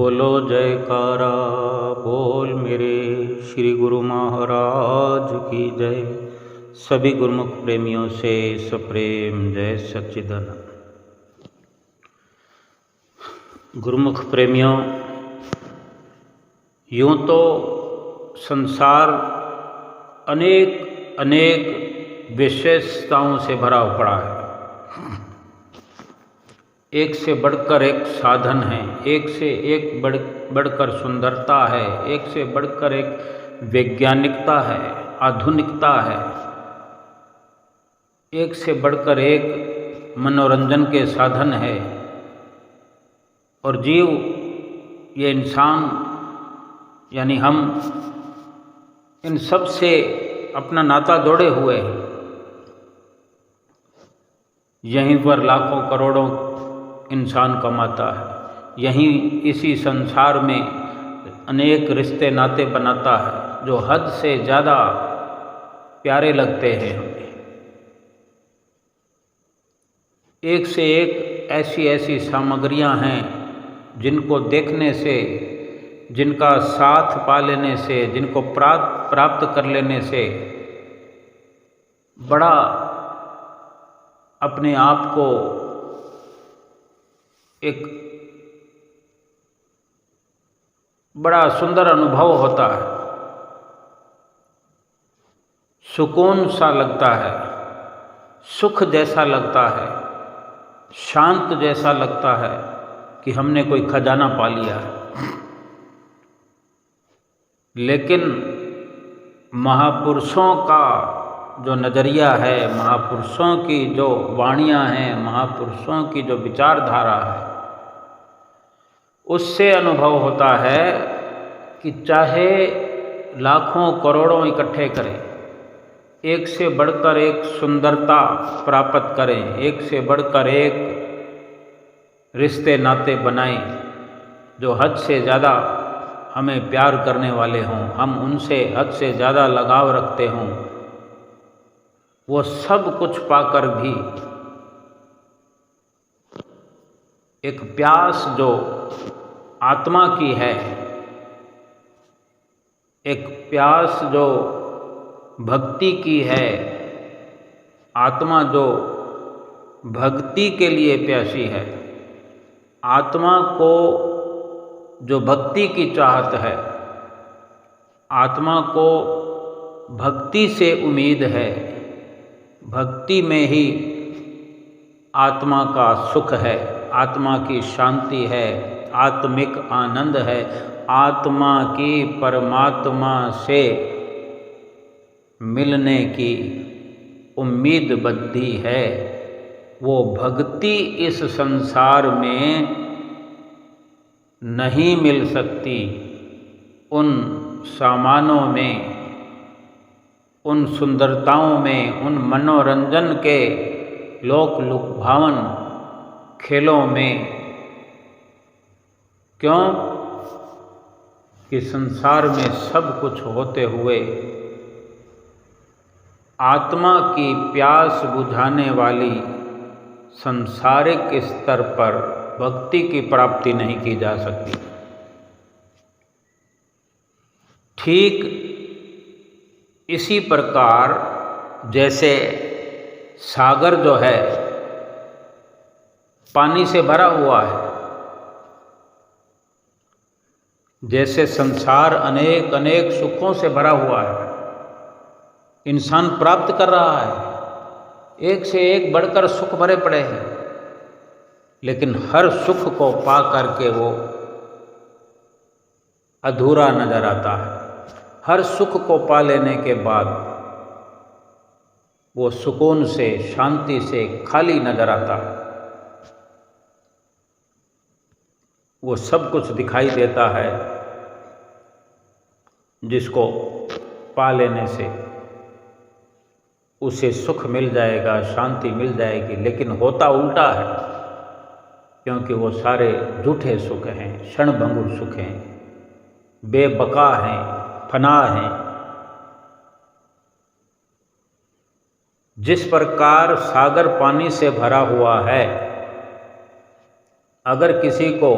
बोलो जयकारा बोल मेरे श्री गुरु महाराज की जय। सभी गुरुमुख प्रेमियों से सप्रेम जय सच्चिदानंद। गुरुमुख प्रेमियों, यूँ तो संसार अनेक अनेक विशेषताओं से भरा पड़ा है। एक से बढ़कर एक साधन है, एक से एक बढ़कर सुंदरता है, एक से बढ़कर एक वैज्ञानिकता है, आधुनिकता है, एक से बढ़कर एक मनोरंजन के साधन है। और जीव, ये इंसान यानी हम, इन सब से अपना नाता जोड़े हुए हैं। यहीं पर लाखों करोड़ों इंसान कमाता है, यहीं इसी संसार में अनेक रिश्ते नाते बनाता है जो हद से ज़्यादा प्यारे लगते हैं हमें। एक से एक ऐसी ऐसी सामग्रियां हैं जिनको देखने से, जिनका साथ पा लेने से, जिनको प्राप्त कर लेने से बड़ा अपने आप को एक बड़ा सुंदर अनुभव होता है, सुकून सा लगता है, सुख जैसा लगता है, शांत जैसा लगता है कि हमने कोई खजाना पा लिया है। लेकिन महापुरुषों का जो नज़रिया है, महापुरुषों की जो वाणियाँ हैं, महापुरुषों की जो विचारधारा है, उससे अनुभव होता है कि चाहे लाखों करोड़ों इकट्ठे करें, एक से बढ़कर एक सुंदरता प्राप्त करें, एक से बढ़कर एक रिश्ते नाते बनाएं जो हद से ज़्यादा हमें प्यार करने वाले हों, हम उनसे हद से ज़्यादा लगाव रखते हों, वो सब कुछ पाकर भी एक प्यास जो आत्मा की है, एक प्यास जो भक्ति की है, आत्मा जो भक्ति के लिए प्यासी है, आत्मा को जो भक्ति की चाहत है, आत्मा को भक्ति से उम्मीद है, भक्ति में ही आत्मा का सुख है, आत्मा की शांति है, आत्मिक आनंद है, आत्मा की परमात्मा से मिलने की उम्मीद बद्धी है। वो भक्ति इस संसार में नहीं मिल सकती। उन सामानों में, उन सुंदरताओं में, उन मनोरंजन के लोक लुभावन खेलों में। क्यों कि संसार में सब कुछ होते हुए आत्मा की प्यास बुझाने वाली सांसारिक स्तर पर भक्ति की प्राप्ति नहीं की जा सकती। ठीक इसी प्रकार जैसे सागर जो है पानी से भरा हुआ है, जैसे संसार अनेक अनेक सुखों से भरा हुआ है, इंसान प्राप्त कर रहा है, एक से एक बढ़कर सुख भरे पड़े हैं, लेकिन हर सुख को पा करके वो अधूरा नजर आता है। हर सुख को पा लेने के बाद वो सुकून से, शांति से खाली नजर आता है। वो सब कुछ दिखाई देता है जिसको पा लेने से उसे सुख मिल जाएगा, शांति मिल जाएगी, लेकिन होता उल्टा है, क्योंकि वो सारे झूठे सुख हैं, क्षणभंगुर सुख हैं, बेबका हैं, फना हैं। जिस प्रकार सागर पानी से भरा हुआ है, अगर किसी को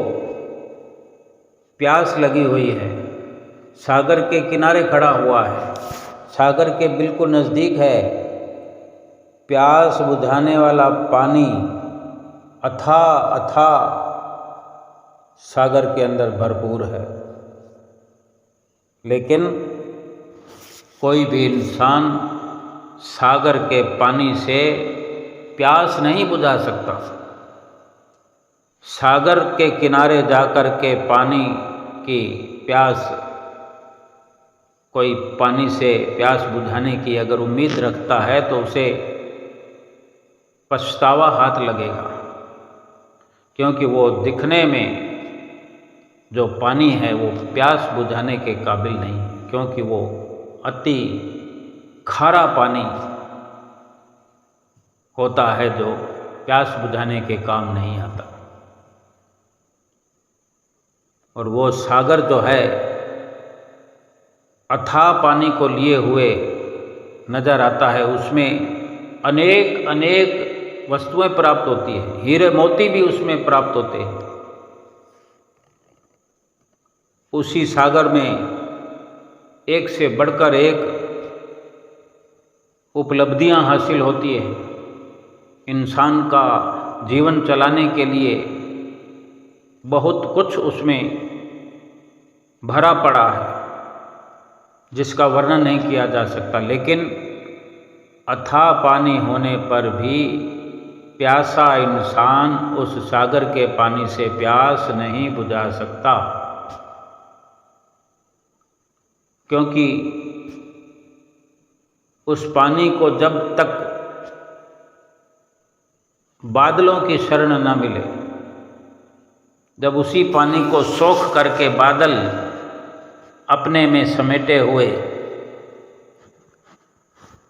प्यास लगी हुई है, सागर के किनारे खड़ा हुआ है, सागर के बिल्कुल नज़दीक है, प्यास बुझाने वाला पानी अथाह अथाह सागर के अंदर भरपूर है, लेकिन कोई भी इंसान सागर के पानी से प्यास नहीं बुझा सकता। सागर के किनारे जाकर के पानी की प्यास, कोई पानी से प्यास बुझाने की अगर उम्मीद रखता है तो उसे पछतावा हाथ लगेगा, क्योंकि वो दिखने में जो पानी है वो प्यास बुझाने के काबिल नहीं, क्योंकि वो अति खारा पानी होता है जो प्यास बुझाने के काम नहीं आता। और वो सागर जो है अथाह पानी को लिए हुए नज़र आता है, उसमें अनेक अनेक वस्तुएं प्राप्त होती है, हीरे मोती भी उसमें प्राप्त होते हैं। उसी सागर में एक से बढ़कर एक उपलब्धियां हासिल होती है। इंसान का जीवन चलाने के लिए बहुत कुछ उसमें भरा पड़ा है, जिसका वर्णन नहीं किया जा सकता, लेकिन अथाह पानी होने पर भी प्यासा इंसान उस सागर के पानी से प्यास नहीं बुझा सकता, क्योंकि उस पानी को जब तक बादलों की शरण न मिले, जब उसी पानी को सोख करके बादल अपने में समेटे हुए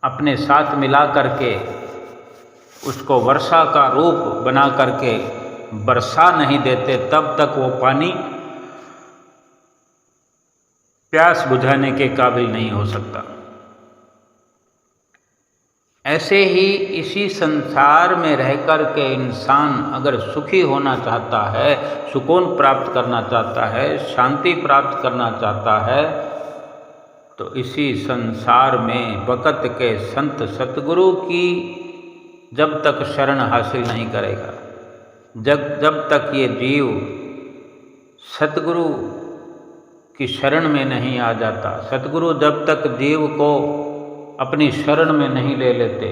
अपने साथ मिला करके उसको वर्षा का रूप बना करके बरसा नहीं देते, तब तक वो पानी प्यास बुझाने के काबिल नहीं हो सकता। ऐसे ही इसी संसार में रहकर के इंसान अगर सुखी होना चाहता है, सुकून प्राप्त करना चाहता है, शांति प्राप्त करना चाहता है, तो इसी संसार में वक़्त के संत सतगुरु की जब तक शरण हासिल नहीं करेगा, जब तक ये जीव सतगुरु की शरण में नहीं आ जाता, सतगुरु जब तक जीव को अपनी शरण में नहीं ले लेते,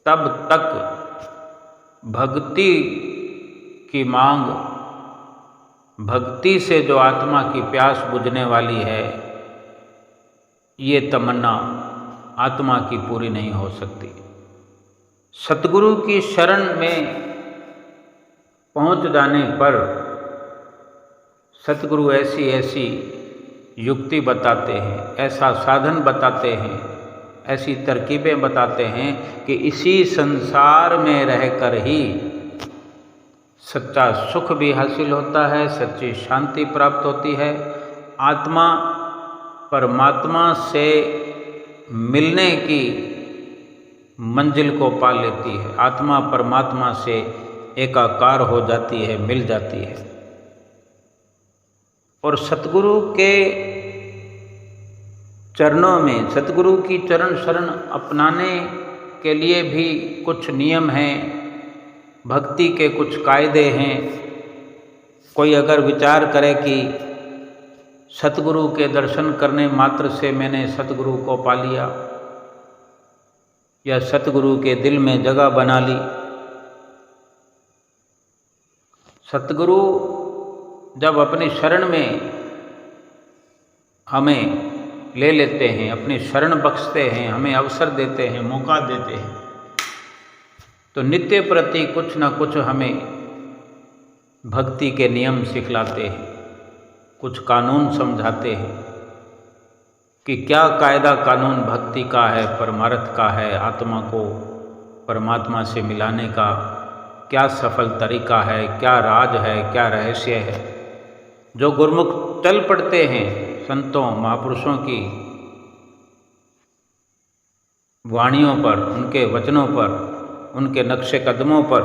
तब तक भक्ति की मांग, भक्ति से जो आत्मा की प्यास बुझने वाली है, ये तमन्ना आत्मा की पूरी नहीं हो सकती। सतगुरु की शरण में पहुंच जाने पर सतगुरु ऐसी ऐसी युक्ति बताते हैं, ऐसा साधन बताते हैं, ऐसी तरकीबें बताते हैं कि इसी संसार में रहकर ही सच्चा सुख भी हासिल होता है, सच्ची शांति प्राप्त होती है, आत्मा परमात्मा से मिलने की मंजिल को पा लेती है, आत्मा परमात्मा से एकाकार हो जाती है, मिल जाती है। और सतगुरु के चरणों में, सतगुरु की चरण शरण अपनाने के लिए भी कुछ नियम हैं, भक्ति के कुछ कायदे हैं। कोई अगर विचार करे कि सतगुरु के दर्शन करने मात्र से मैंने सतगुरु को पा लिया या सतगुरु के दिल में जगह बना ली, सतगुरु जब अपनी शरण में हमें ले लेते हैं, अपनी शरण बख्शते हैं, हमें अवसर देते हैं, मौका देते हैं, तो नित्य प्रति कुछ न कुछ हमें भक्ति के नियम सिखलाते हैं, कुछ कानून समझाते हैं कि क्या कायदा कानून भक्ति का है, परमार्थ का है, आत्मा को परमात्मा से मिलाने का क्या सफल तरीका है, क्या राज है, क्या रहस्य है। जो गुरमुख चल पड़ते हैं संतों महापुरुषों की वाणियों पर, उनके वचनों पर, उनके नक्शे कदमों पर,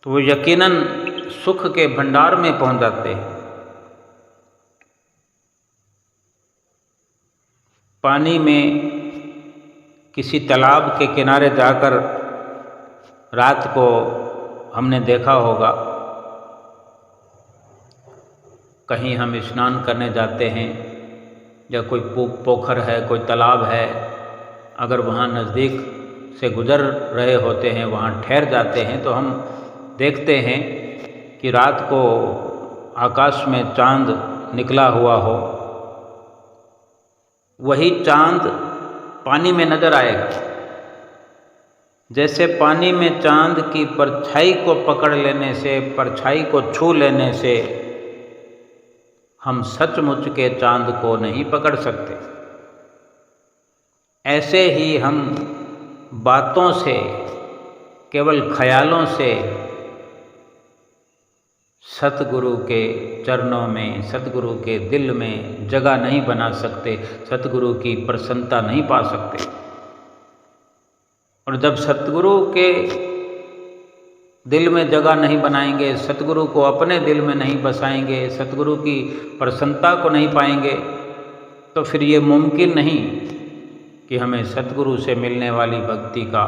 तो वो यकीनन सुख के भंडार में पहुंच जाते हैं। पानी में किसी तालाब के किनारे जाकर रात को हमने देखा होगा, कहीं हम स्नान करने जाते हैं या कोई पोखर है, कोई तालाब है, अगर वहाँ नज़दीक से गुजर रहे होते हैं, वहाँ ठहर जाते हैं, तो हम देखते हैं कि रात को आकाश में चांद निकला हुआ हो, वही चांद पानी में नज़र आएगा। जैसे पानी में चांद की परछाई को पकड़ लेने से, परछाई को छू लेने से हम सचमुच के चांद को नहीं पकड़ सकते, ऐसे ही हम बातों से, केवल ख्यालों से सतगुरु के चरणों में, सतगुरु के दिल में जगह नहीं बना सकते, सतगुरु की प्रसन्नता नहीं पा सकते। और जब सतगुरु के दिल में जगह नहीं बनाएंगे, सतगुरु को अपने दिल में नहीं बसाएंगे, सतगुरु की प्रसन्नता को नहीं पाएंगे, तो फिर ये मुमकिन नहीं कि हमें सतगुरु से मिलने वाली भक्ति का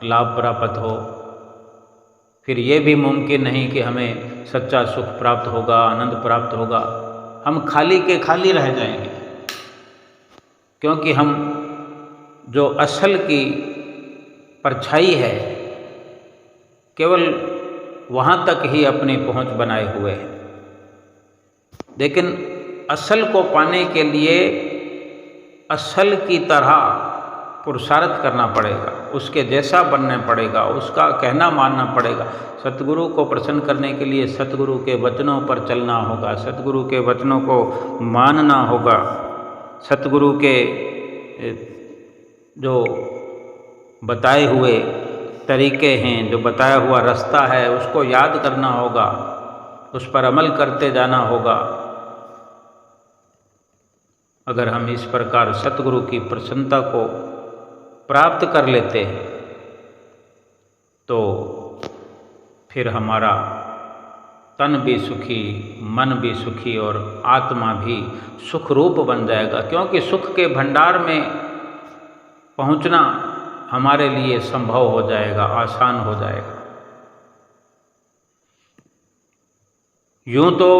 लाभ प्राप्त हो। फिर ये भी मुमकिन नहीं कि हमें सच्चा सुख प्राप्त होगा, आनंद प्राप्त होगा। हम खाली के खाली रह जाएंगे, क्योंकि हम जो असल की परछाई है, केवल वहाँ तक ही अपनी पहुँच बनाए हुए हैं। लेकिन असल को पाने के लिए असल की तरह पुरुषार्थ करना पड़ेगा, उसके जैसा बनना पड़ेगा, उसका कहना मानना पड़ेगा। सतगुरु को प्रसन्न करने के लिए सतगुरु के वचनों पर चलना होगा, सतगुरु के वचनों को मानना होगा, सतगुरु के जो बताए हुए तरीके हैं, जो बताया हुआ रास्ता है, उसको याद करना होगा, उस पर अमल करते जाना होगा। अगर हम इस प्रकार सतगुरु की प्रसन्नता को प्राप्त कर लेते हैं तो फिर हमारा तन भी सुखी, मन भी सुखी और आत्मा भी सुख रूप बन जाएगा, क्योंकि सुख के भंडार में पहुंचना हमारे लिए संभव हो जाएगा, आसान हो जाएगा। यूं तो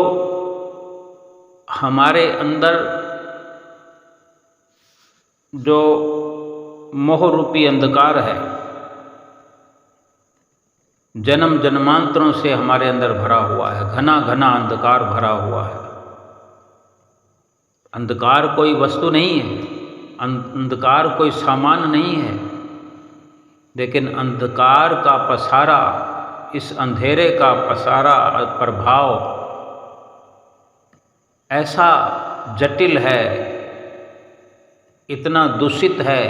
हमारे अंदर जो मोह रूपी अंधकार है, जन्म जन्मांतरों से हमारे अंदर भरा हुआ है, घना घना अंधकार भरा हुआ है। अंधकार कोई वस्तु नहीं है, अंधकार कोई सामान नहीं है, लेकिन अंधकार का पसारा, इस अंधेरे का पसारा प्रभाव ऐसा जटिल है, इतना दूषित है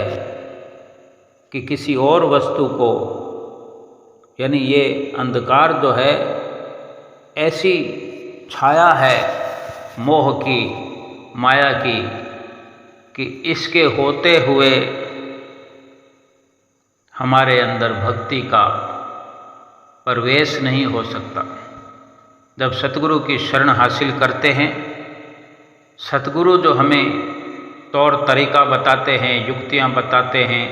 कि किसी और वस्तु को, यानी ये अंधकार जो है ऐसी छाया है मोह की, माया की, कि इसके होते हुए हमारे अंदर भक्ति का प्रवेश नहीं हो सकता। जब सतगुरु की शरण हासिल करते हैं, सतगुरु जो हमें तौर तरीका बताते हैं, युक्तियाँ बताते हैं,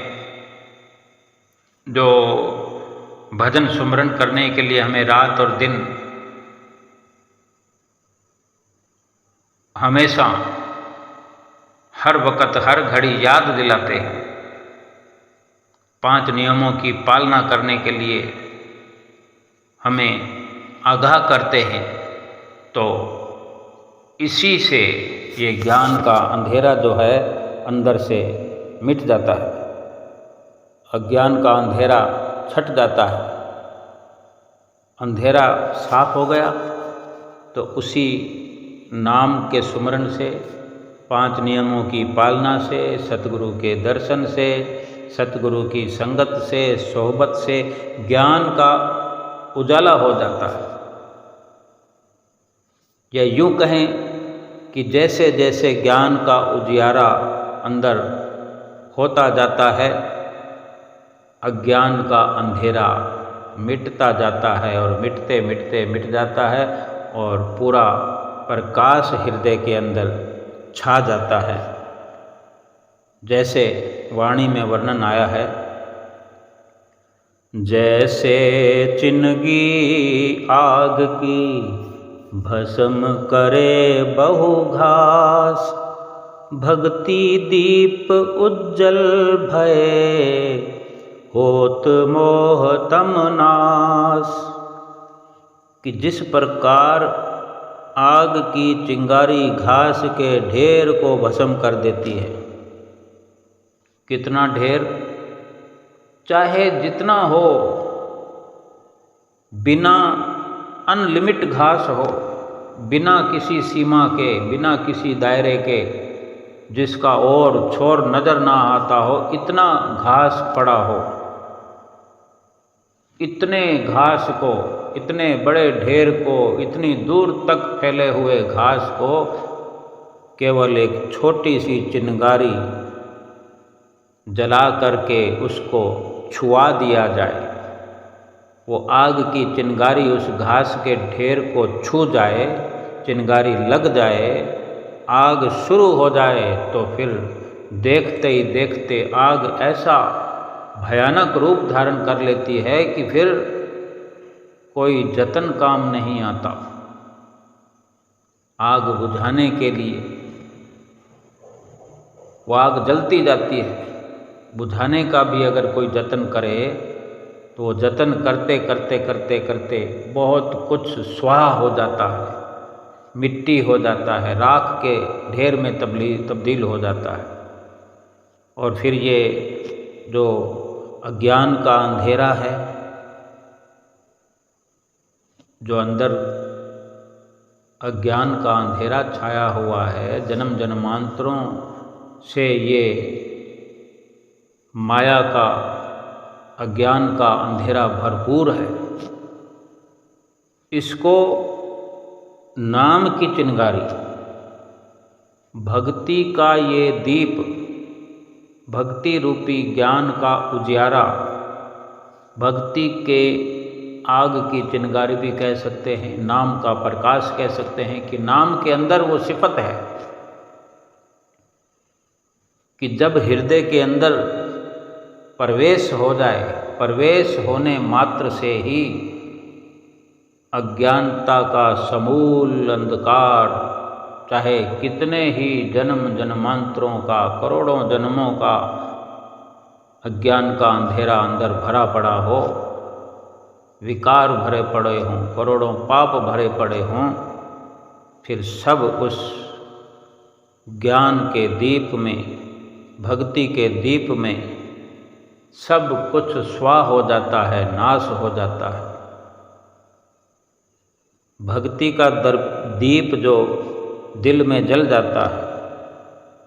जो भजन सुमरन करने के लिए हमें रात और दिन हमेशा, हर वक़्त, हर घड़ी याद दिलाते हैं, 5 नियमों की पालना करने के लिए हमें आगाह करते हैं, तो इसी से ये ज्ञान का अंधेरा जो है अंदर से मिट जाता है, अज्ञान का अंधेरा छट जाता है। अंधेरा साफ हो गया तो उसी नाम के सुमरन से, 5 नियमों की पालना से, सतगुरु के दर्शन से, सतगुरु की संगत से, सोहबत से ज्ञान का उजाला हो जाता है। या यूँ कहें कि जैसे जैसे ज्ञान का उजियारा अंदर होता जाता है, अज्ञान का अंधेरा मिटता जाता है और मिटते मिटते मिट जाता है और पूरा प्रकाश हृदय के अंदर छा जाता है। जैसे वाणी में वर्णन आया है, जैसे चिनगी आग की भस्म करे बहु घास, भक्ति दीप उज्जल भये होत मोह तम नाश। कि जिस प्रकार आग की चिंगारी घास के ढेर को भस्म कर देती है, कितना ढेर, चाहे जितना हो, बिना अनलिमिट घास हो, बिना किसी सीमा के, बिना किसी दायरे के, जिसका और छोर नज़र ना आता हो, इतना घास पड़ा हो, इतने घास को, इतने बड़े ढेर को, इतनी दूर तक फैले हुए घास को केवल एक छोटी सी चिंगारी जला करके उसको छुआ दिया जाए, वो आग की चिंगारी उस घास के ढेर को छू जाए, चिंगारी लग जाए, आग शुरू हो जाए, तो फिर देखते ही देखते आग ऐसा भयानक रूप धारण कर लेती है कि फिर कोई जतन काम नहीं आता। आग बुझाने के लिए वो आग जलती जाती है, बुझाने का भी अगर कोई जतन करे तो वो जतन करते करते करते करते बहुत कुछ स्वाहा हो जाता है, मिट्टी हो जाता है, राख के ढेर में तब्दील हो जाता है। और फिर ये जो अज्ञान का अंधेरा है, जो अंदर अज्ञान का अंधेरा छाया हुआ है, जन्म जन्मांतरों से ये माया का, अज्ञान का अंधेरा भरपूर है, इसको नाम की चिंगारी, भक्ति का ये दीप, भक्ति रूपी ज्ञान का उजियारा, भक्ति के आग की चिंगारी भी कह सकते हैं, नाम का प्रकाश कह सकते हैं कि नाम के अंदर वो सिफत है कि जब हृदय के अंदर प्रवेश हो जाए, प्रवेश होने मात्र से ही अज्ञानता का समूल अंधकार, चाहे कितने ही जन्म जन्मांतरों का, करोड़ों जन्मों का अज्ञान का अंधेरा अंदर भरा पड़ा हो, विकार भरे पड़े हों, करोड़ों पाप भरे पड़े हों, फिर सब उस ज्ञान के दीप में, भक्ति के दीप में सब कुछ स्वाह हो जाता है, नाश हो जाता है। भक्ति का दीप जो दिल में जल जाता है,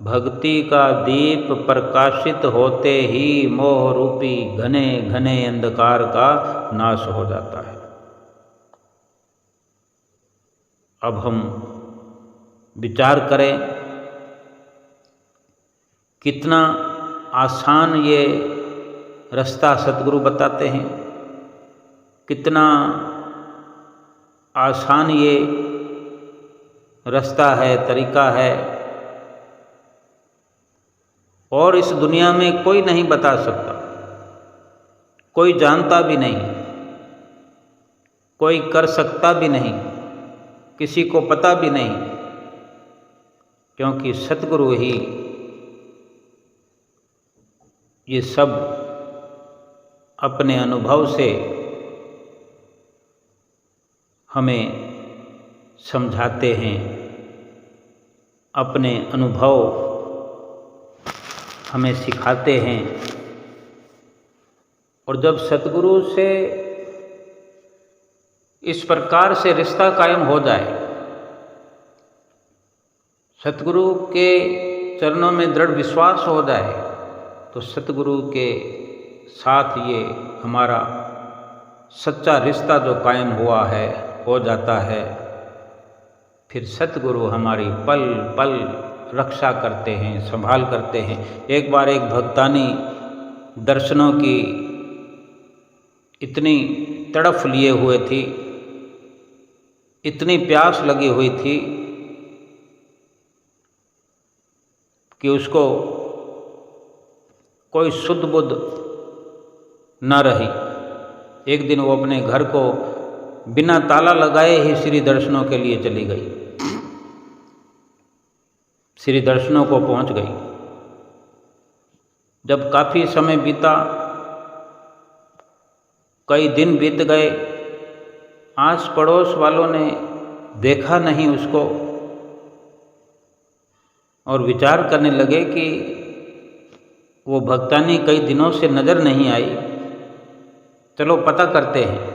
भक्ति का दीप प्रकाशित होते ही मोह रूपी घने घने अंधकार का नाश हो जाता है। अब हम विचार करें, कितना आसान ये रास्ता सतगुरु बताते हैं, कितना आसान ये रास्ता है, तरीका है, और इस दुनिया में कोई नहीं बता सकता, कोई जानता भी नहीं, कोई कर सकता भी नहीं, किसी को पता भी नहीं, क्योंकि सतगुरु ही ये सब अपने अनुभव से हमें समझाते हैं, अपने अनुभव हमें सिखाते हैं। और जब सतगुरु से इस प्रकार से रिश्ता कायम हो जाए, सतगुरु के चरणों में दृढ़ विश्वास हो जाए, तो सतगुरु के साथ ये हमारा सच्चा रिश्ता जो कायम हुआ है, हो जाता है। फिर सतगुरु हमारी पल पल रक्षा करते हैं, संभाल करते हैं। एक बार एक भक्तानी दर्शनों की इतनी तड़फ लिए हुए थी, इतनी प्यास लगी हुई थी कि उसको कोई सुध बुध न रही। एक दिन वो अपने घर को बिना ताला लगाए ही श्री दर्शनों के लिए चली गई। श्री दर्शनों को पहुंच गई। जब काफ़ी समय बीता, कई दिन बीत गए, आस पड़ोस वालों ने देखा नहीं उसको और विचार करने लगे कि वो भक्तानी कई दिनों से नज़र नहीं आई, चलो पता करते हैं।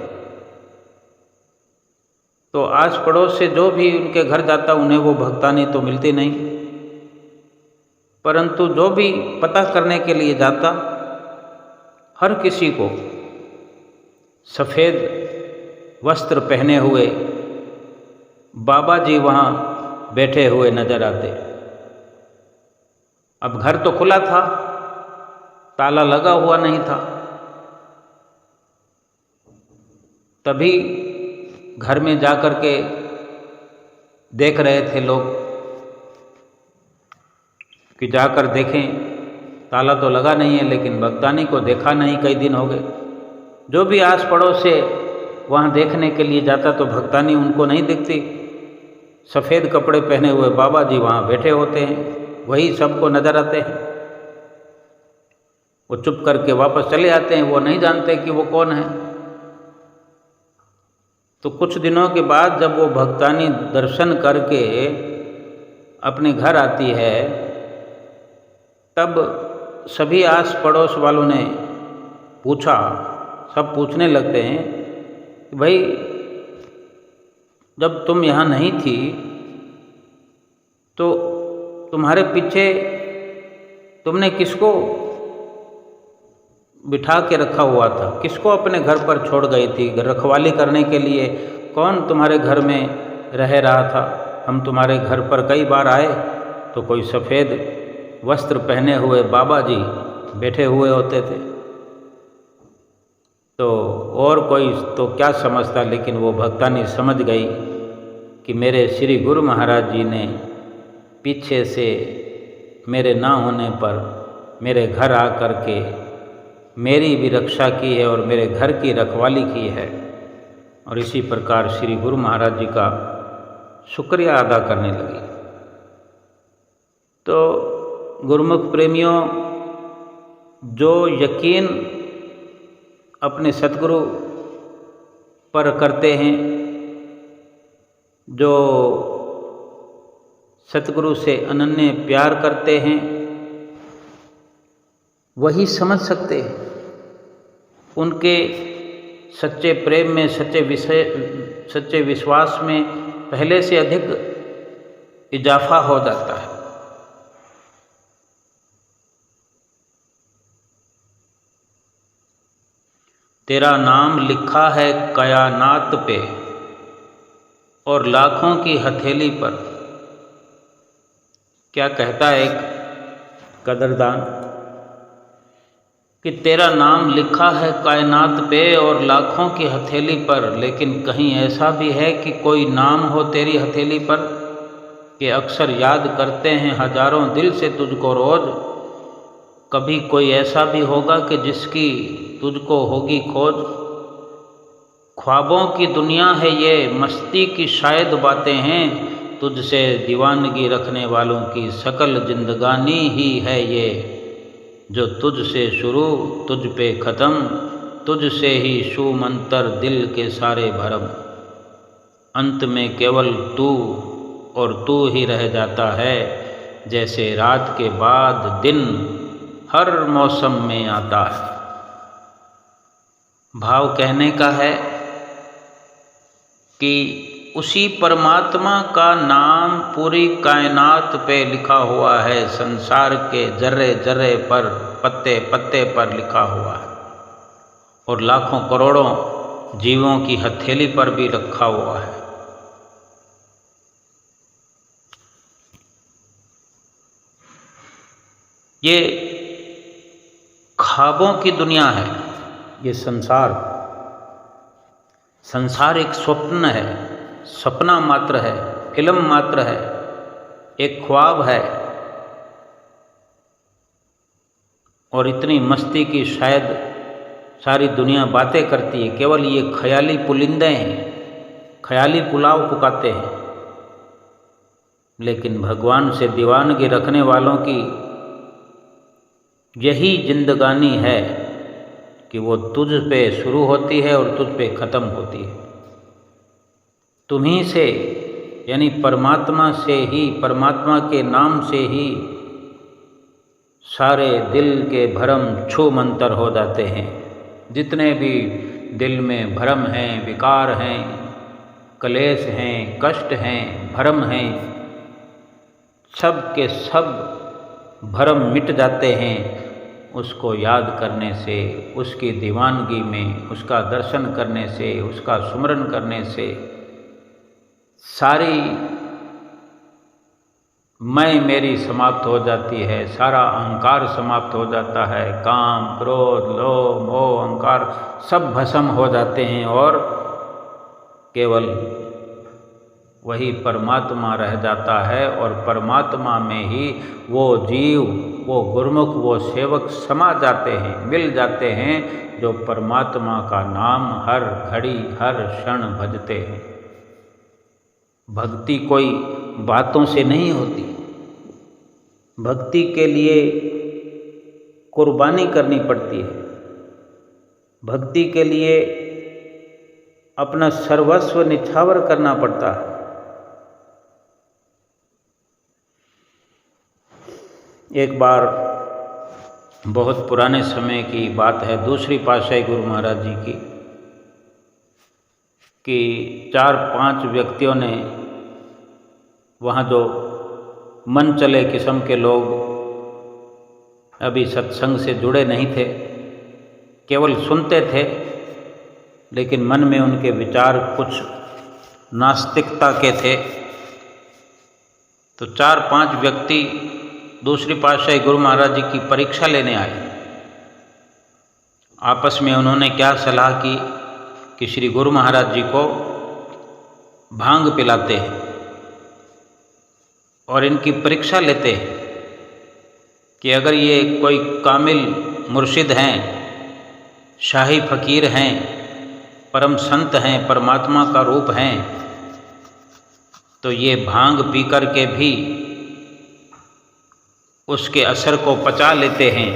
तो आस पड़ोस से जो भी उनके घर जाता उन्हें वो भक्तानी तो मिलती नहीं, परंतु जो भी पता करने के लिए जाता हर किसी को सफ़ेद वस्त्र पहने हुए बाबा जी वहाँ बैठे हुए नजर आते। अब घर तो खुला था, ताला लगा हुआ नहीं था। तभी घर में जाकर के देख रहे थे लोग कि जाकर देखें, ताला तो लगा नहीं है लेकिन भक्तानी को देखा नहीं, कई दिन हो गए। जो भी आस पड़ोस से वहाँ देखने के लिए जाता तो भक्तानी उनको नहीं दिखती। सफ़ेद कपड़े पहने हुए बाबा जी वहाँ बैठे होते हैं, वही सबको नज़र आते हैं। वो चुप करके वापस चले आते हैं, वो नहीं जानते कि वो कौन है। तो कुछ दिनों के बाद जब वो भक्तानी दर्शन करके अपने घर आती है, तब सभी आस पड़ोस वालों ने पूछा, सब पूछने लगते हैं कि भाई जब तुम यहाँ नहीं थी तो तुम्हारे पीछे तुमने किसको बिठा के रखा हुआ था, किसको अपने घर पर छोड़ गई थी रखवाली करने के लिए, कौन तुम्हारे घर में रह रहा था। हम तुम्हारे घर पर कई बार आए तो कोई सफ़ेद वस्त्र पहने हुए बाबा जी बैठे हुए होते थे। तो और कोई तो क्या समझता, लेकिन वो भक्तानी समझ गई कि मेरे श्री गुरु महाराज जी ने पीछे से मेरे ना होने पर मेरे घर आकर के मेरी भी रक्षा की है और मेरे घर की रखवाली की है। और इसी प्रकार श्री गुरु महाराज जी का शुक्रिया अदा करने लगी। तो गुरुमुख प्रेमियों, जो यकीन अपने सतगुरु पर करते हैं, जो सतगुरु से अनन्य प्यार करते हैं, वही समझ सकते हैं। उनके सच्चे प्रेम में, सच्चे विश्वास में पहले से अधिक इजाफा हो जाता है। तेरा नाम लिखा है कायनात पे और लाखों की हथेली पर। क्या कहता है एक कदरदान कि तेरा नाम लिखा है कायनात पे और लाखों की हथेली पर, लेकिन कहीं ऐसा भी है कि कोई नाम हो तेरी हथेली पर कि अक्सर याद करते हैं हजारों दिल से तुझको रोज। कभी कोई ऐसा भी होगा कि जिसकी तुझको होगी खोज। ख्वाबों की दुनिया है ये, मस्ती की शायद बातें हैं, तुझसे दीवानगी रखने वालों की सकल जिंदगानी ही है ये। जो तुझसे शुरू तुझ पे ख़त्म, तुझसे ही शू मंतर दिल के सारे भरम। अंत में केवल तू और तू ही रह जाता है, जैसे रात के बाद दिन हर मौसम में आता है। भाव कहने का है कि उसी परमात्मा का नाम पूरी कायनात पे लिखा हुआ है, संसार के जर्रे जर्रे पर, पत्ते पत्ते पर लिखा हुआ है, और लाखों करोड़ों जीवों की हथेली पर भी रखा हुआ है। ये ख्वाबों की दुनिया है, ये संसार। संसार एक स्वप्न है, सपना मात्र है, फिल्म मात्र है, एक ख्वाब है। और इतनी मस्ती की शायद सारी दुनिया बातें करती है, केवल ये ख्याली पुलिंदे हैं, ख्याली पुलाव पकाते हैं। लेकिन भगवान से दीवानगी रखने वालों की यही जिंदगानी है कि वो तुझ पे शुरू होती है और तुझ पे ख़त्म होती है। तुम्हीं से यानी परमात्मा से ही, परमात्मा के नाम से ही सारे दिल के भरम छू मंतर हो जाते हैं। जितने भी दिल में भरम हैं, विकार हैं, क्लेश हैं, कष्ट हैं, भरम हैं, सब के सब भरम मिट जाते हैं उसको याद करने से, उसकी दीवानगी में, उसका दर्शन करने से, उसका सुमरन करने से। सारी मैं मेरी समाप्त हो जाती है, सारा अहंकार समाप्त हो जाता है, काम, क्रोध, लोभ, मोह, अहंकार सब भस्म हो जाते हैं और केवल वही परमात्मा रह जाता है। और परमात्मा में ही वो जीव, वो गुरुमुख, वो सेवक समा जाते हैं, मिल जाते हैं, जो परमात्मा का नाम हर घड़ी हर क्षण भजते हैं। भक्ति कोई बातों से नहीं होती, भक्ति के लिए कुर्बानी करनी पड़ती है, भक्ति के लिए अपना सर्वस्व निछावर करना पड़ता है। एक बार बहुत पुराने समय की बात है, दूसरी पातशाही गुरु महाराज जी की, कि 4-5 व्यक्तियों ने वहाँ जो मन चले किस्म के लोग अभी सत्संग से जुड़े नहीं थे, केवल सुनते थे, लेकिन मन में उनके विचार कुछ नास्तिकता के थे। तो 4-5 व्यक्ति दूसरी पातशाही गुरु महाराज जी की परीक्षा लेने आए। आपस में उन्होंने क्या सलाह की कि श्री गुरु महाराज जी को भांग पिलाते हैं और इनकी परीक्षा लेते हैं कि अगर ये कोई कामिल मुर्शिद हैं, शाही फ़कीर हैं, परम संत हैं, परमात्मा का रूप हैं, तो ये भांग पी कर के भी उसके असर को पचा लेते हैं,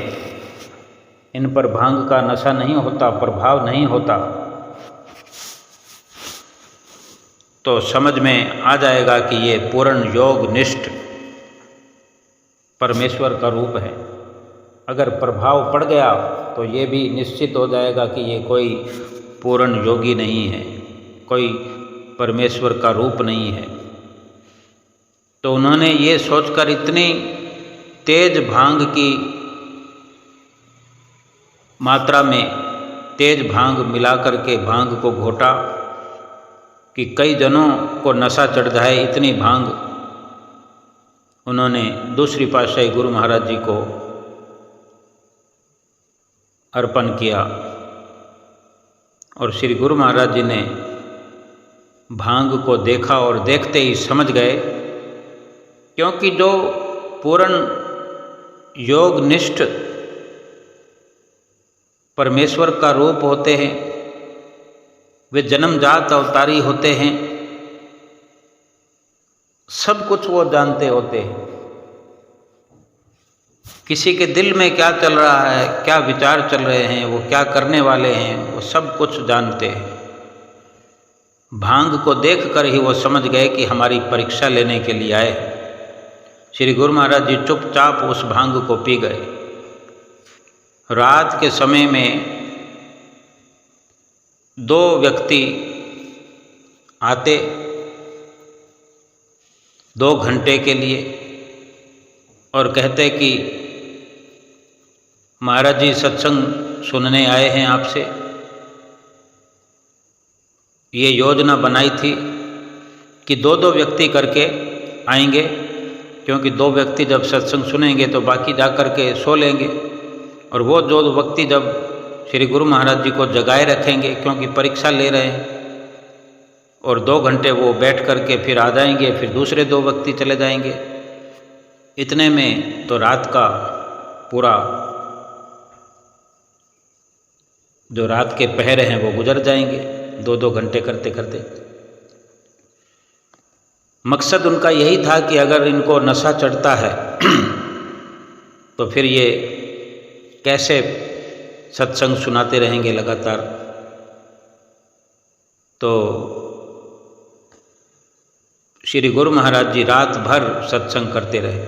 इन पर भांग का नशा नहीं होता, प्रभाव नहीं होता। तो समझ में आ जाएगा कि ये पूर्ण योग निष्ठ परमेश्वर का रूप है। अगर प्रभाव पड़ गया तो ये भी निश्चित हो जाएगा कि ये कोई पूर्ण योगी नहीं है, कोई परमेश्वर का रूप नहीं है। तो उन्होंने ये सोचकर इतनी तेज भांग की मात्रा में तेज भांग मिला करके भांग को घोटा कि कई जनों को नशा चढ़ जाए, इतनी भांग उन्होंने दूसरी पातशाही गुरु महाराज जी को अर्पण किया। और श्री गुरु महाराज जी ने भांग को देखा और देखते ही समझ गए, क्योंकि जो पूर्ण योग निष्ठ परमेश्वर का रूप होते हैं, वे जन्मजात अवतारी होते हैं, सब कुछ वो जानते होते हैं। किसी के दिल में क्या चल रहा है, क्या विचार चल रहे हैं, वो क्या करने वाले हैं, वो सब कुछ जानते हैं। भांग को देखकर ही वो समझ गए कि हमारी परीक्षा लेने के लिए आए। श्री गुरु महाराज जी चुपचाप उस भांग को पी गए। रात के समय में 2 व्यक्ति आते 2 घंटे के लिए और कहते कि महाराज जी सत्संग सुनने आए हैं आपसे। ये योजना बनाई थी कि 2-2 व्यक्ति करके आएंगे, क्योंकि 2 व्यक्ति जब सत्संग सुनेंगे तो बाकी जा कर के सो लेंगे, और वो 2 व्यक्ति जब श्री गुरु महाराज जी को जगाए रखेंगे, क्योंकि परीक्षा ले रहे हैं, और 2 घंटे वो बैठ करके फिर आ जाएंगे, फिर दूसरे 2 व्यक्ति चले जाएंगे। इतने में तो रात का पूरा जो रात के पहर हैं वो गुजर जाएंगे 2-2 घंटे करते करते। मकसद उनका यही था कि अगर इनको नशा चढ़ता है तो फिर ये कैसे सत्संग सुनाते रहेंगे लगातार। तो श्री गुरु महाराज जी रात भर सत्संग करते रहे।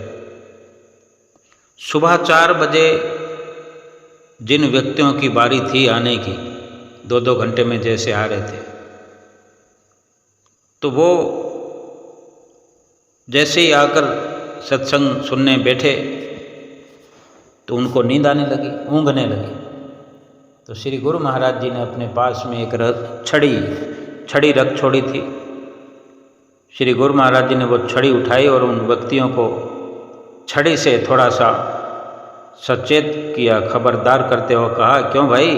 सुबह 4 बजे जिन व्यक्तियों की बारी थी आने की, 2-2 घंटे में जैसे आ रहे थे, तो वो जैसे ही आकर सत्संग सुनने बैठे तो उनको नींद आने लगी, ऊँघने लगी। तो श्री गुरु महाराज जी ने अपने पास में एक छड़ी रख छोड़ी थी। श्री गुरु महाराज जी ने वो छड़ी उठाई और उन व्यक्तियों को छड़ी से थोड़ा सा सचेत किया, खबरदार करते हुए कहा, क्यों भाई,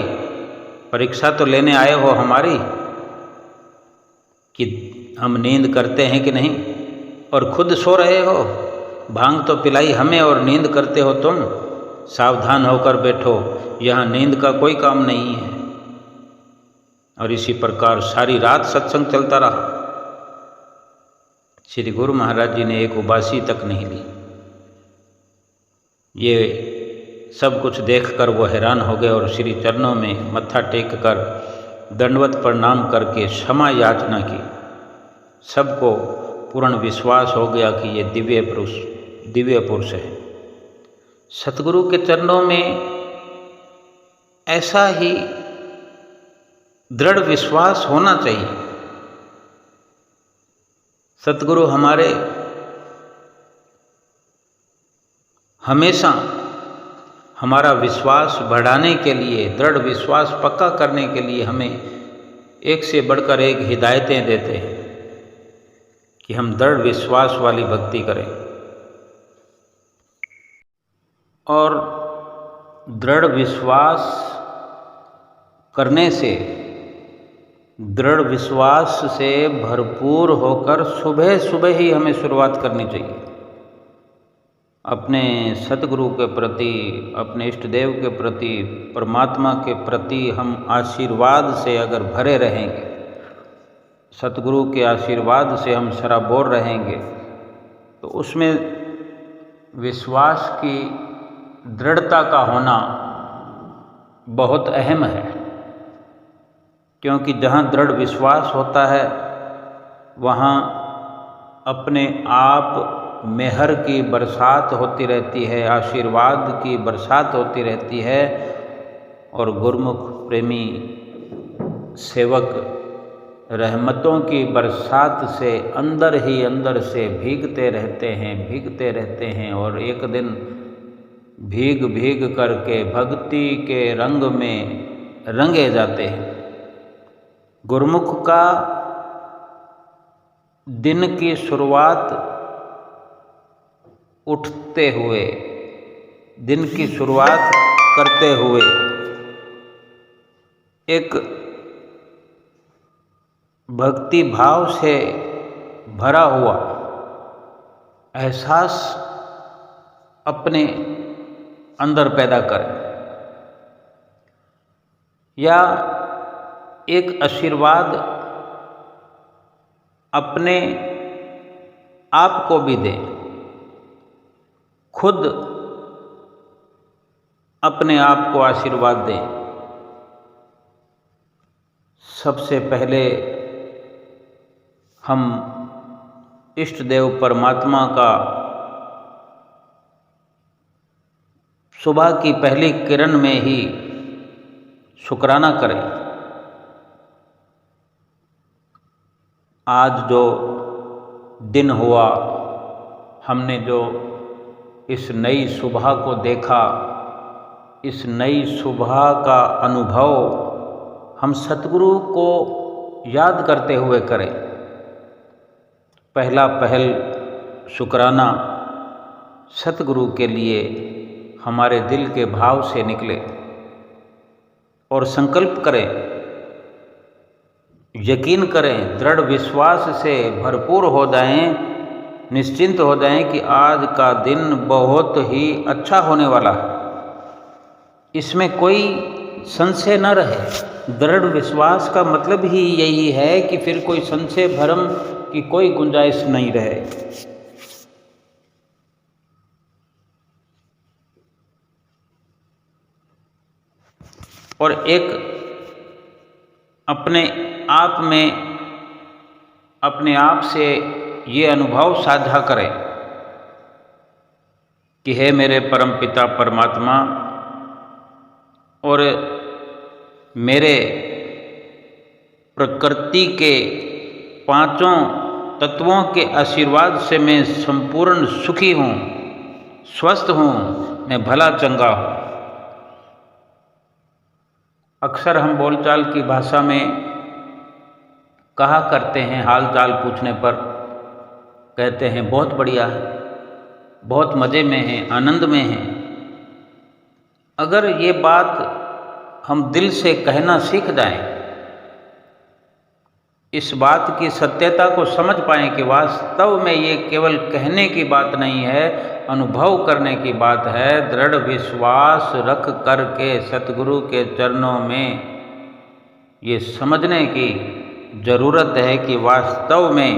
परीक्षा तो लेने आए हो हमारी कि हम नींद करते हैं कि नहीं, और खुद सो रहे हो। भांग तो पिलाई हमें और नींद करते हो तुम। सावधान होकर बैठो, यहाँ नींद का कोई काम नहीं है। और इसी प्रकार सारी रात सत्संग चलता रहा। श्री गुरु महाराज जी ने एक उबासी तक नहीं ली। ये सब कुछ देखकर वो हैरान हो गए और श्री चरणों में मत्था टेक कर दंडवत प्रणाम करके क्षमा याचना की। सबको पूर्ण विश्वास हो गया कि ये दिव्य पुरुष है। सतगुरु के चरणों में ऐसा ही दृढ़ विश्वास होना चाहिए। सतगुरु हमारे हमेशा हमारा विश्वास बढ़ाने के लिए, दृढ़ विश्वास पक्का करने के लिए हमें एक से बढ़कर एक हिदायतें देते हैं कि हम दृढ़ विश्वास वाली भक्ति करें। और दृढ़ विश्वास करने से, दृढ़ विश्वास से भरपूर होकर सुबह सुबह ही हमें शुरुआत करनी चाहिए। अपने सतगुरु के प्रति, अपने इष्ट देव के प्रति, परमात्मा के प्रति हम आशीर्वाद से अगर भरे रहेंगे, सतगुरु के आशीर्वाद से हम सराबोर रहेंगे, तो उसमें विश्वास की दृढ़ता का होना बहुत अहम है। क्योंकि जहाँ दृढ़ विश्वास होता है वहाँ अपने आप मेहर की बरसात होती रहती है, आशीर्वाद की बरसात होती रहती है, और गुरमुख प्रेमी सेवक रहमतों की बरसात से अंदर ही अंदर से भीगते रहते हैं और एक दिन भीग करके भक्ति के रंग में रंगे जाते हैं। गुरमुख का दिन की शुरुआत उठते हुए, दिन की शुरुआत करते हुए एक भक्ति भाव से भरा हुआ एहसास अपने अंदर पैदा करें, या एक आशीर्वाद अपने आप को भी दें, खुद अपने आप को आशीर्वाद दें। सबसे पहले हम इष्ट देव परमात्मा का सुबह की पहली किरण में ही शुक्राना करें। आज जो दिन हुआ, हमने जो इस नई सुबह को देखा, इस नई सुबह का अनुभव हम सतगुरु को याद करते हुए करें। पहला पहल शुक्राना सतगुरु के लिए हमारे दिल के भाव से निकले और संकल्प करें यकीन करें, दृढ़ विश्वास से भरपूर हो जाएं, निश्चिंत हो जाएं कि आज का दिन बहुत ही अच्छा होने वाला है। इसमें कोई संशय न रहे। दृढ़ विश्वास का मतलब ही यही है कि फिर कोई संशय भ्रम की कोई गुंजाइश नहीं रहे। और एक अपने आप में, अपने आप से ये अनुभव साझा करें कि हे मेरे परमपिता परमात्मा, और मेरे प्रकृति के पांचों तत्वों के आशीर्वाद से मैं संपूर्ण सुखी हूँ, स्वस्थ हूँ, मैं भला चंगा हूँ। अक्सर हम बोलचाल की भाषा में कहा करते हैं, हाल चाल पूछने पर कहते हैं बहुत बढ़िया है, बहुत मज़े में हैं, आनंद में हैं। अगर ये बात हम दिल से कहना सीख जाएं, इस बात की सत्यता को समझ पाएं कि वास्तव में ये केवल कहने की बात नहीं है, अनुभव करने की बात है। दृढ़ विश्वास रख करके सतगुरु के चरणों में ये समझने की ज़रूरत है कि वास्तव में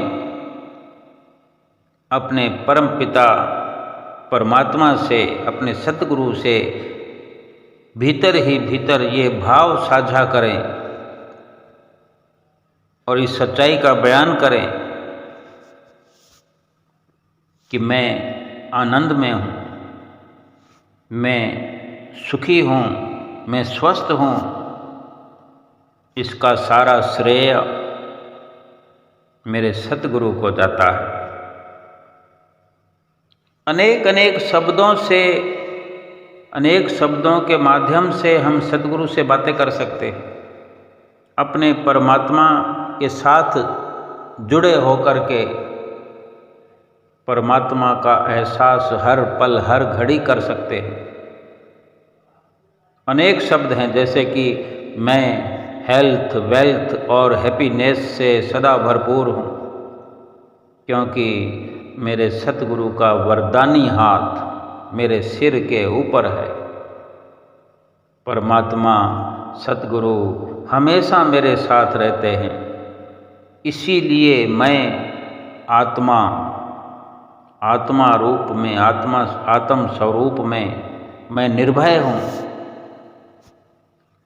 अपने परम पिता परमात्मा से, अपने सतगुरु से भीतर ही भीतर ये भाव साझा करें और इस सच्चाई का बयान करें कि मैं आनंद में हूँ, मैं सुखी हूँ, मैं स्वस्थ हूँ। इसका सारा श्रेय मेरे सतगुरु को जाता है। अनेक अनेक शब्दों से, अनेक शब्दों के माध्यम से हम सतगुरु से बातें कर सकते हैं। अपने परमात्मा के साथ जुड़े होकर के परमात्मा का एहसास हर पल हर घड़ी कर सकते हैं। अनेक शब्द हैं, जैसे कि मैं हेल्थ, वेल्थ और हैप्पीनेस से सदा भरपूर हूँ, क्योंकि मेरे सतगुरु का वरदानी हाथ मेरे सिर के ऊपर है। परमात्मा सतगुरु हमेशा मेरे साथ रहते हैं, इसीलिए मैं आत्मा रूप में, आत्म स्वरूप में मैं निर्भय हूँ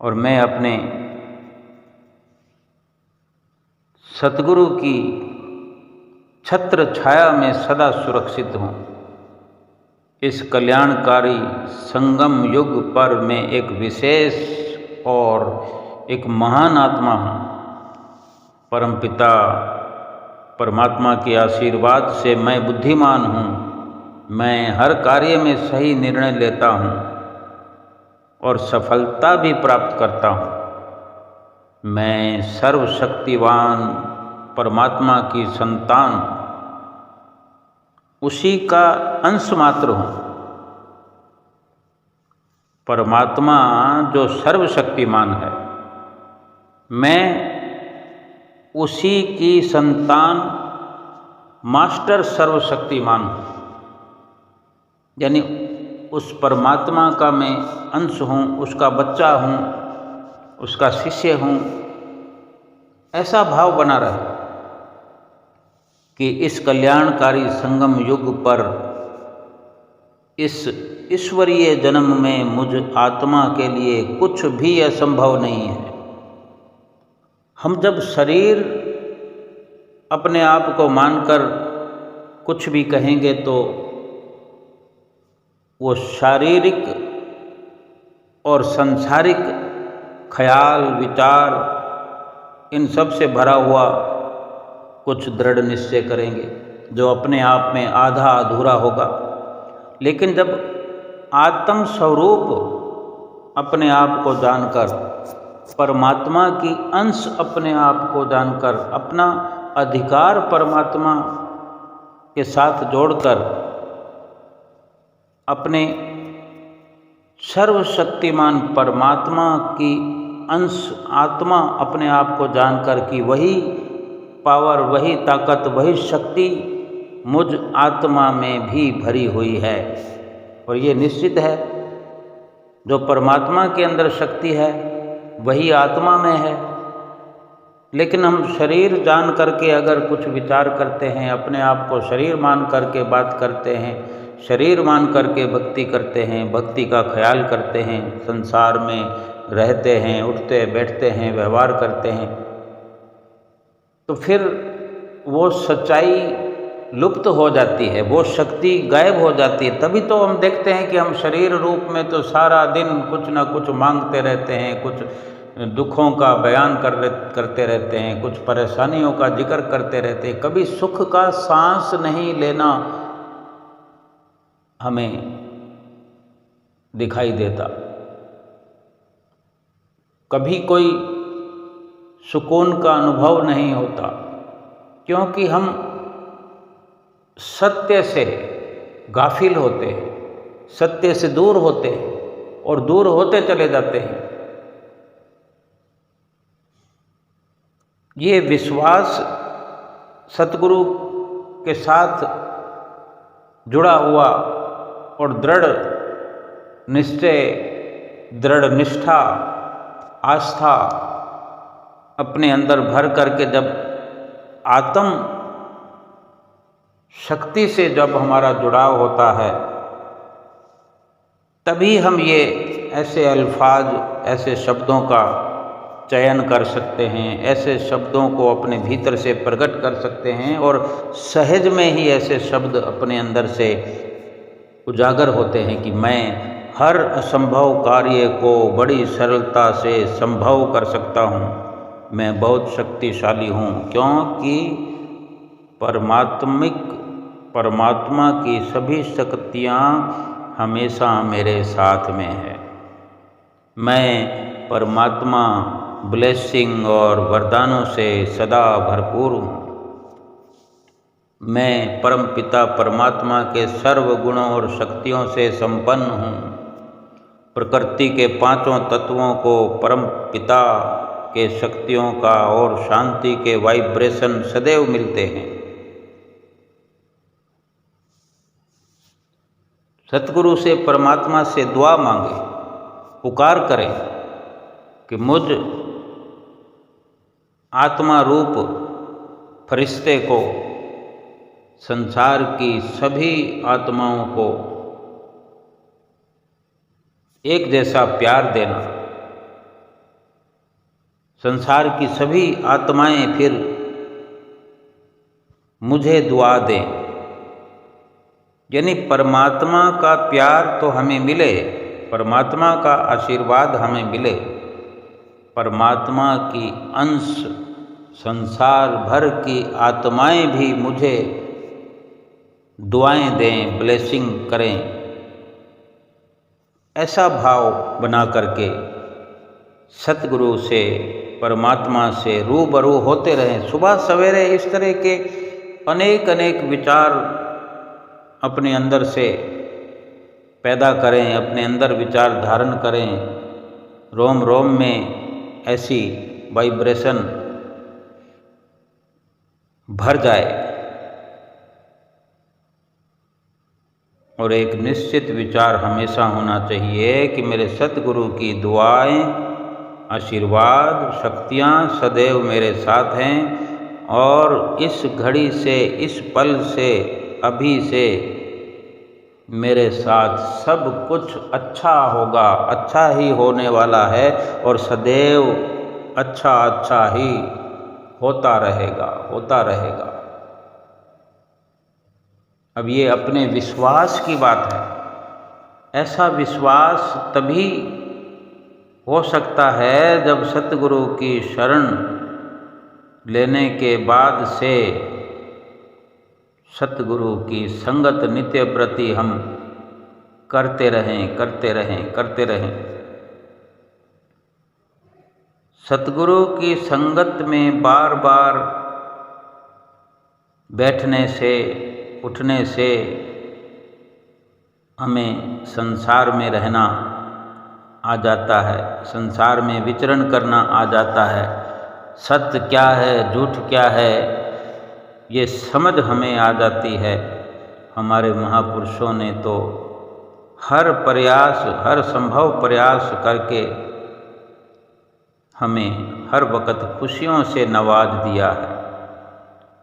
और मैं अपने सतगुरु की छत्र छाया में सदा सुरक्षित हूँ। इस कल्याणकारी संगम युग पर मैं एक विशेष और एक महान आत्मा हूँ। परमपिता परमात्मा के आशीर्वाद से मैं बुद्धिमान हूँ। मैं हर कार्य में सही निर्णय लेता हूँ और सफलता भी प्राप्त करता हूँ। मैं सर्वशक्तिवान परमात्मा की संतान, उसी का अंश मात्र हूँ। परमात्मा जो सर्वशक्तिमान है, मैं उसी की संतान मास्टर सर्वशक्तिमान हूँ। यानी उस परमात्मा का मैं अंश हूँ, उसका बच्चा हूँ, उसका शिष्य हूँ। ऐसा भाव बना रहे कि इस कल्याणकारी संगम युग पर, इस ईश्वरीय जन्म में मुझ आत्मा के लिए कुछ भी असंभव नहीं है। हम जब शरीर अपने आप को मानकर कुछ भी कहेंगे तो वो शारीरिक और सांसारिक ख्याल, विचार, इन सब से भरा हुआ कुछ दृढ़ निश्चय करेंगे जो अपने आप में आधा अधूरा होगा। लेकिन जब आत्म स्वरूप अपने आप को जानकर, परमात्मा की अंश अपने आप को जानकर, अपना अधिकार परमात्मा के साथ जोड़कर अपने सर्वशक्तिमान परमात्मा की अंश आत्मा अपने आप को जानकर कि वही पावर, वही ताकत, वही शक्ति मुझ आत्मा में भी भरी हुई है। और ये निश्चित है, जो परमात्मा के अंदर शक्ति है वही आत्मा में है। लेकिन हम शरीर जान करके अगर कुछ विचार करते हैं, अपने आप को शरीर मान करके बात करते हैं, शरीर मान करके भक्ति करते हैं, भक्ति का ख्याल करते हैं, संसार में रहते हैं, उठते बैठते हैं, व्यवहार करते हैं, तो फिर वो सच्चाई लुप्त हो जाती है, वो शक्ति गायब हो जाती है। तभी तो हम देखते हैं कि हम शरीर रूप में तो सारा दिन कुछ ना कुछ मांगते रहते हैं, कुछ दुखों का बयान करते रहते हैं, कुछ परेशानियों का जिक्र करते रहते हैं। कभी सुख का सांस नहीं लेना हमें दिखाई देता, कभी कोई सुकून का अनुभव नहीं होता, क्योंकि हम सत्य से गाफिल होते हैं, सत्य से दूर होते हैं और दूर होते चले जाते हैं। ये विश्वास सतगुरु के साथ जुड़ा हुआ और दृढ़ निश्चय, दृढ़ निष्ठा, आस्था अपने अंदर भर करके जब आत्म शक्ति से जब हमारा जुड़ाव होता है, तभी हम ये ऐसे अल्फाज, ऐसे शब्दों का चयन कर सकते हैं, ऐसे शब्दों को अपने भीतर से प्रकट कर सकते हैं और सहज में ही ऐसे शब्द अपने अंदर से उजागर होते हैं कि मैं हर असंभव कार्य को बड़ी सरलता से संभव कर सकता हूँ, मैं बहुत शक्तिशाली हूँ, क्योंकि परमात्मा की सभी शक्तियाँ हमेशा मेरे साथ में है। मैं परमात्मा ब्लेसिंग और वरदानों से सदा भरपूर हूँ। मैं परम पिता परमात्मा के सर्व गुणों और शक्तियों से संपन्न हूँ। प्रकृति के पांचों तत्वों को परम पिता के शक्तियों का और शांति के वाइब्रेशन सदैव मिलते हैं। सतगुरु से, परमात्मा से दुआ मांगे, पुकार करें कि मुझ आत्मा रूप फरिश्ते को, संसार की सभी आत्माओं को एक जैसा प्यार देना। संसार की सभी आत्माएं फिर मुझे दुआ दें, यानी परमात्मा का प्यार तो हमें मिले, परमात्मा का आशीर्वाद हमें मिले, परमात्मा की अंश संसार भर की आत्माएं भी मुझे दुआएं दें, ब्लेसिंग करें। ऐसा भाव बना करके सतगुरु से, परमात्मा से रूबरू होते रहें। सुबह सवेरे इस तरह के अनेक अनेक विचार अपने अंदर से पैदा करें, अपने अंदर विचार धारण करें, रोम रोम में ऐसी वाइब्रेशन भर जाए और एक निश्चित विचार हमेशा होना चाहिए कि मेरे सतगुरु की दुआएं, आशीर्वाद, शक्तियाँ सदैव मेरे साथ हैं और इस घड़ी से, इस पल से, अभी से मेरे साथ सब कुछ अच्छा होगा, अच्छा ही होने वाला है और सदैव अच्छा अच्छा ही होता रहेगा, होता रहेगा। अब ये अपने विश्वास की बात है। ऐसा विश्वास तभी हो सकता है जब सतगुरु की शरण लेने के बाद से सतगुरु की संगत नित्य प्रति हम करते रहें, करते रहें, करते रहें। सतगुरु की संगत में बार बार बैठने से, उठने से हमें संसार में रहना आ जाता है, संसार में विचरण करना आ जाता है। सत्य क्या है, झूठ क्या है, ये समझ हमें आ जाती है। हमारे महापुरुषों ने तो हर प्रयास, हर संभव प्रयास करके हमें हर वक्त खुशियों से नवाज दिया है,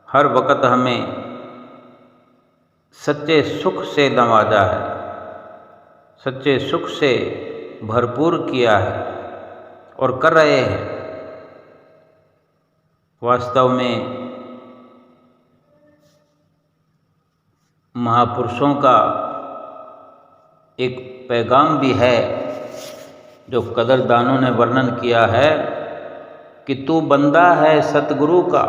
हर वक्त हमें सच्चे सुख से नवाजा है, सच्चे सुख से भरपूर किया है और कर रहे हैं। वास्तव में महापुरुषों का एक पैगाम भी है जो कदरदानों ने वर्णन किया है कि तू बंदा है सतगुरु का,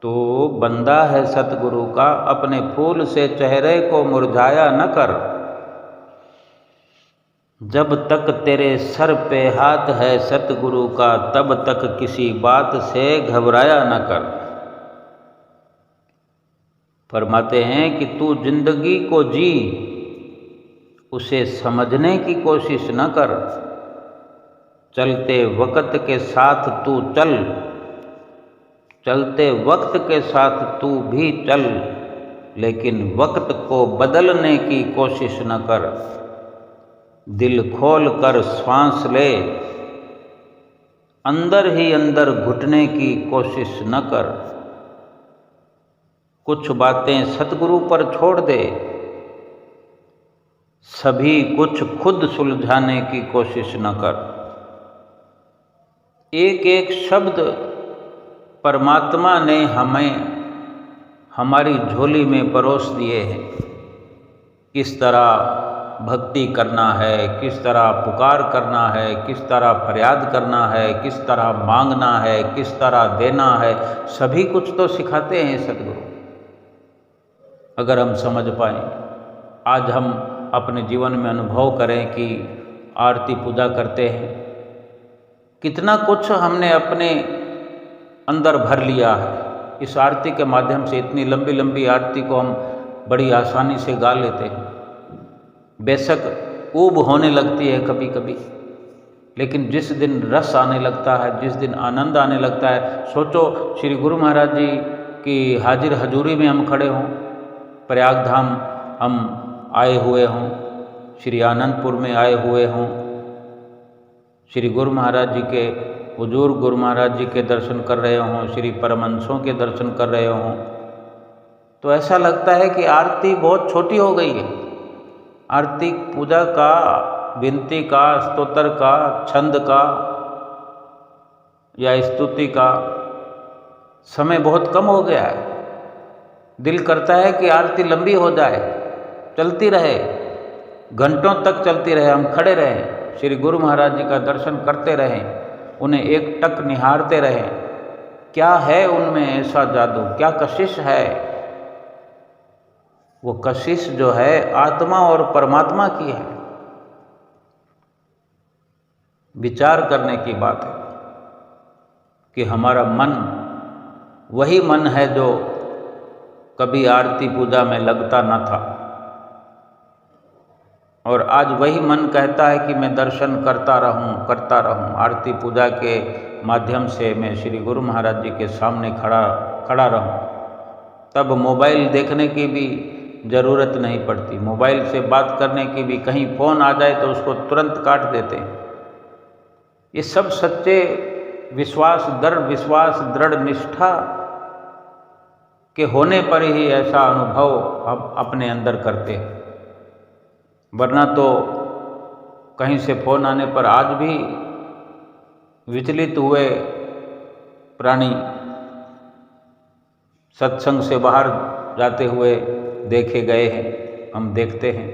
तो बंदा है सतगुरु का, अपने फूल से चेहरे को मुरझाया न कर। जब तक तेरे सर पे हाथ है सतगुरु का, तब तक किसी बात से घबराया न कर। फरमाते हैं कि तू जिंदगी को जी, उसे समझने की कोशिश न कर। चलते वक्त के साथ तू चल, चलते वक्त के साथ तू भी चल, लेकिन वक्त को बदलने की कोशिश न कर। दिल खोल कर सांस ले, अंदर ही अंदर घुटने की कोशिश न कर। कुछ बातें सतगुरु पर छोड़ दे, सभी कुछ खुद सुलझाने की कोशिश न कर। एक एक शब्द परमात्मा ने हमें हमारी झोली में परोस दिए हैं। किस तरह भक्ति करना है, किस तरह पुकार करना है, किस तरह फरियाद करना है, किस तरह मांगना है, किस तरह देना है, सभी कुछ तो सिखाते हैं सतगुरु। अगर हम समझ पाएँ, आज हम अपने जीवन में अनुभव करें कि आरती पूजा करते हैं, कितना कुछ हमने अपने अंदर भर लिया है। इस आरती के माध्यम से इतनी लंबी लंबी आरती को हम बड़ी आसानी से गा लेते हैं। बेशक ऊब होने लगती है कभी कभी, लेकिन जिस दिन रस आने लगता है, जिस दिन आनंद आने लगता है, सोचो श्री गुरु महाराज जी की हाजिर हजूरी में हम खड़े हों, प्रयाग धाम हम आए हुए हों, श्री आनंदपुर में आए हुए हों, श्री गुरु महाराज जी के हुजूर गुरु महाराज जी के दर्शन कर रहे हों, श्री परमहंसों के दर्शन कर रहे हों, तो ऐसा लगता है कि आरती बहुत छोटी हो गई है। आरती पूजा का, विनती का, स्तोत्र का, छंद का या स्तुति का समय बहुत कम हो गया है। दिल करता है कि आरती लंबी हो जाए, चलती रहे, घंटों तक चलती रहे, हम खड़े रहें, श्री गुरु महाराज जी का दर्शन करते रहें, उन्हें एक टक निहारते रहें। क्या है उनमें ऐसा जादू, क्या कशिश है? वो कशिश जो है आत्मा और परमात्मा की है। विचार करने की बात है कि हमारा मन वही मन है जो कभी आरती पूजा में लगता न था, और आज वही मन कहता है कि मैं दर्शन करता रहूं। आरती पूजा के माध्यम से मैं श्री गुरु महाराज जी के सामने खड़ा रहूं। तब मोबाइल देखने की भी ज़रूरत नहीं पड़ती, मोबाइल से बात करने की भी, कहीं फ़ोन आ जाए तो उसको तुरंत काट देते हैं। ये सब सच्चे विश्वास, दृढ़ निष्ठा के होने पर ही ऐसा अनुभव हम अपने अंदर करते हैं। वरना तो कहीं से फ़ोन आने पर आज भी विचलित हुए प्राणी सत्संग से बाहर जाते हुए देखे गए हैं, हम देखते हैं।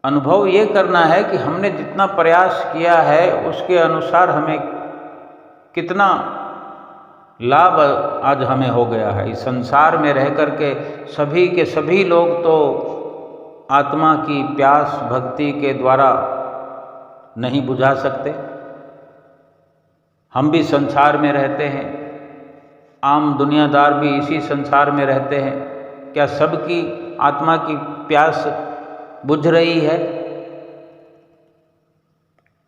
अनुभव ये करना है कि हमने जितना प्रयास किया है उसके अनुसार हमें कितना लाभ आज हमें हो गया है। इस संसार में रह कर के सभी के सभी लोग तो आत्मा की प्यास भक्ति के द्वारा नहीं बुझा सकते। हम भी संसार में रहते हैं, आम दुनियादार भी इसी संसार में रहते हैं। क्या सबकी आत्मा की प्यास बुझ रही है?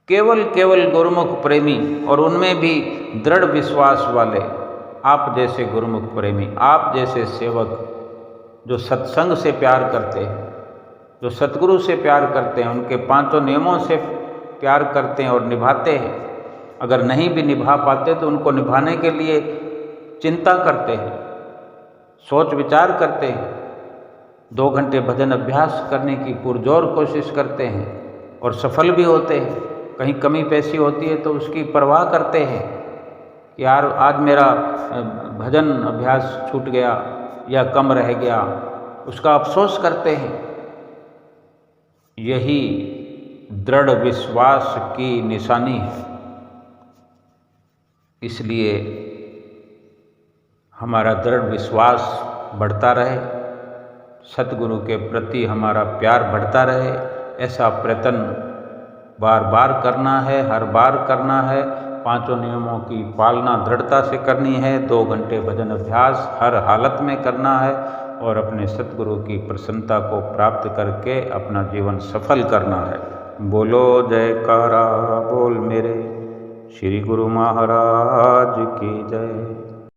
केवल केवल गुरुमुख प्रेमी, और उनमें भी दृढ़ विश्वास वाले, आप जैसे गुरुमुख प्रेमी, आप जैसे सेवक जो सत्संग से प्यार करते हैं, जो सतगुरु से प्यार करते हैं, उनके पांचों नियमों से प्यार करते हैं और निभाते हैं। अगर नहीं भी निभा पाते तो उनको निभाने के लिए चिंता करते हैं, सोच विचार करते हैं, 2 घंटे भजन अभ्यास करने की पुरजोर कोशिश करते हैं और सफल भी होते हैं। कहीं कमी पेशी होती है तो उसकी परवाह करते हैं कि यार आज मेरा भजन अभ्यास छूट गया या कम रह गया, उसका अफसोस करते हैं। यही दृढ़ विश्वास की निशानी है। इसलिए हमारा दृढ़ विश्वास बढ़ता रहे, सतगुरु के प्रति हमारा प्यार बढ़ता रहे, ऐसा प्रयत्न बार बार करना है, हर बार करना है। 5 नियमों की पालना दृढ़ता से करनी है, 2 घंटे भजन अभ्यास हर हालत में करना है और अपने सतगुरु की प्रसन्नता को प्राप्त करके अपना जीवन सफल करना है। बोलो जयकारा बोल मेरे श्री गुरु महाराज की जय।